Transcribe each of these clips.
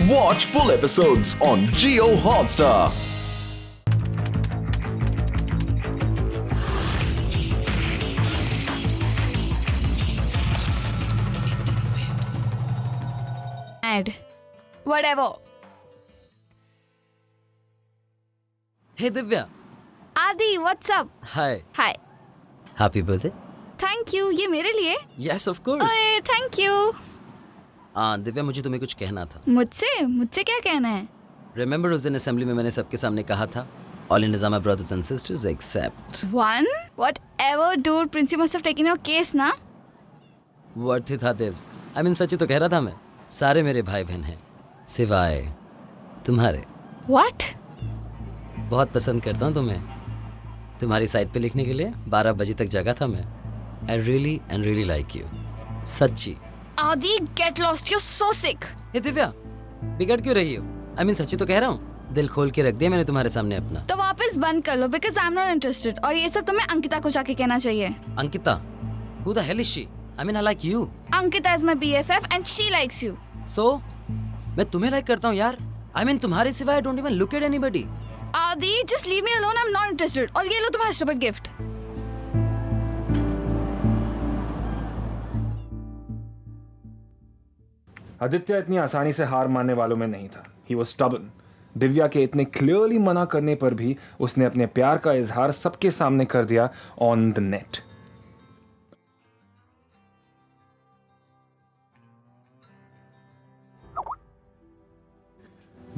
Watch full episodes on Jio Hotstar. Ad. Whatever. Hey Divya. Adi, what's up? Hi. Hi. Happy birthday. Thank you. ये मेरे लिए? Yes, of course. ओए, thank you. हाँ दिव्या, मुझे तुम्हें कुछ कहना था. मुझसे क्या कहना है? Remember उस दिन असेंबली में मैंने सबके सामने कहा था, All Indians are my brothers and sisters except. One? Whatever, dude. Prince must have taken your case, ना? Worth it था देव्स. I mean सच्ची तो कह रहा था मैं. सारे मेरे भाई बहन हैं, सिवाय तुम्हारे. What? बहुत पसंद करता हूँ तुम्हें. तुम्हारी साइड पे लिखने के लिए 12 बजे तक जगा था मैं. I really like you. सच्ची. Adi, get lost. You're so sick. हे दिव्या, बिगड़ क्यों रही हो? I mean सच्ची तो कह रहा हूँ. दिल खोल के रख दिया मैंने तुम्हारे सामने अपना. तो वापस बंद कर लो because I'm not interested. और ये सब तुम्हें अंकिता को जाके कहना चाहिए. Ankita? Who the hell is she? I mean I like you. Ankita is my BFF and she likes you. So? मैं तुम्हें लाइक करता हूँ यार. I mean तुम्हारे सिवाय I don't even look at anybody. Adi, just leave me alone. I'm not interested. और ये लो तुम्हारा stupid gift. आदित्य इतनी आसानी से हार मानने वालों में नहीं था. He was stubborn. दिव्या के इतने क्लियरली मना करने पर भी उसने अपने प्यार का इजहार सबके सामने कर दिया ऑन द नेट.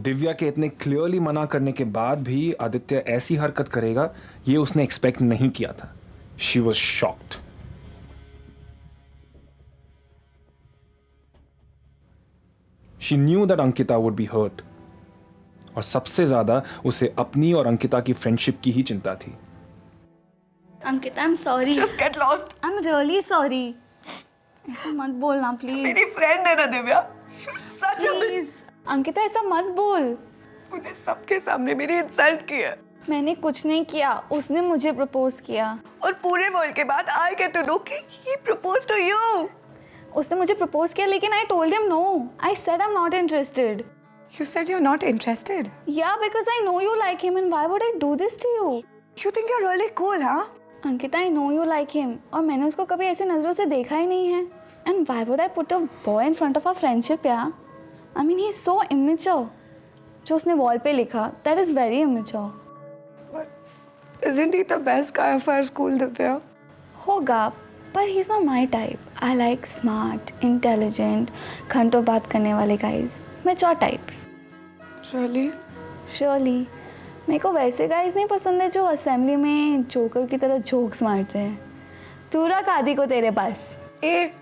दिव्या के इतने क्लियरली मना करने के बाद भी आदित्य ऐसी हरकत करेगा ये उसने एक्सपेक्ट नहीं किया था. She was shocked. She knew that Ankita would be hurt. और सबसे ज्यादा उसे अपनी और अंकिता की फ्रेंडशिप की ही चिंता थी. Ankita, I'm sorry. Just get lost. I'm really sorry. ऐसा मत बोलना प्लीज. मेरी फ्रेंड है ना दिव्या. सच में प्लीज अंकिता ऐसा मत बोल. तूने सबके सामने मेरी इंसल्ट की है मैंने कुछ नहीं किया. उसने मुझे प्रपोज किया. और पूरे वर्ल्ड के बाद I get to know कि he proposed to you. उसने मुझे प्रपोज किया लेकिन I told him no. I said I'm not interested. You said you're not interested. Yeah, because I know you like him and why would I do this to you? You think you're really cool, huh? Ankita, I know you like him और मैंने उसको कभी ऐसी नजरों से देखा ही नहीं है. And why would I put a boy in front of our friendship, yeah? I mean, he's so immature. जो उसने वॉल पे लिखा, that is very immature. But isn't he the best guy of our school, Divya? होगा, पर he's not my type. I like smart, intelligent, घंटों बात करने वाले guys. Mature types. Really? Surely. मेरे को वैसे गाइस नहीं पसंद है जो असेंबली में जोकर की तरह जोक्स मारते हैं. तू रख आदि को तेरे पास. ए,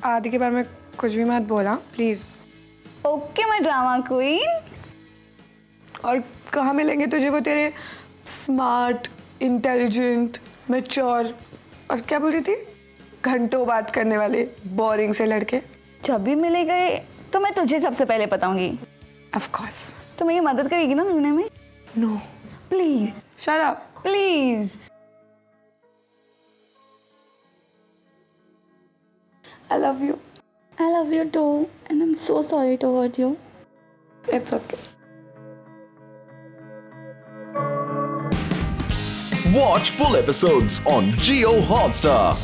आदि के बारे में कुछ भी मत बोला, please. Okay my drama queen. और कहाँ मिलेंगे तुझे वो तेरे स्मार्ट, इंटेलिजेंट, मैच्योर और क्या बोल रही थी, घंटों बात करने वाले बोरिंग से लड़के. जब भी मिले गए तो मैं तुझे सबसे पहले बताऊंगी. Of course. तो मेरी मदद करेगी ना ढूंढने में? No. Please Shut up. Please. I love you. I love you too and I'm so sorry to hurt you. It's okay. Watch full episodes on Jio Hotstar.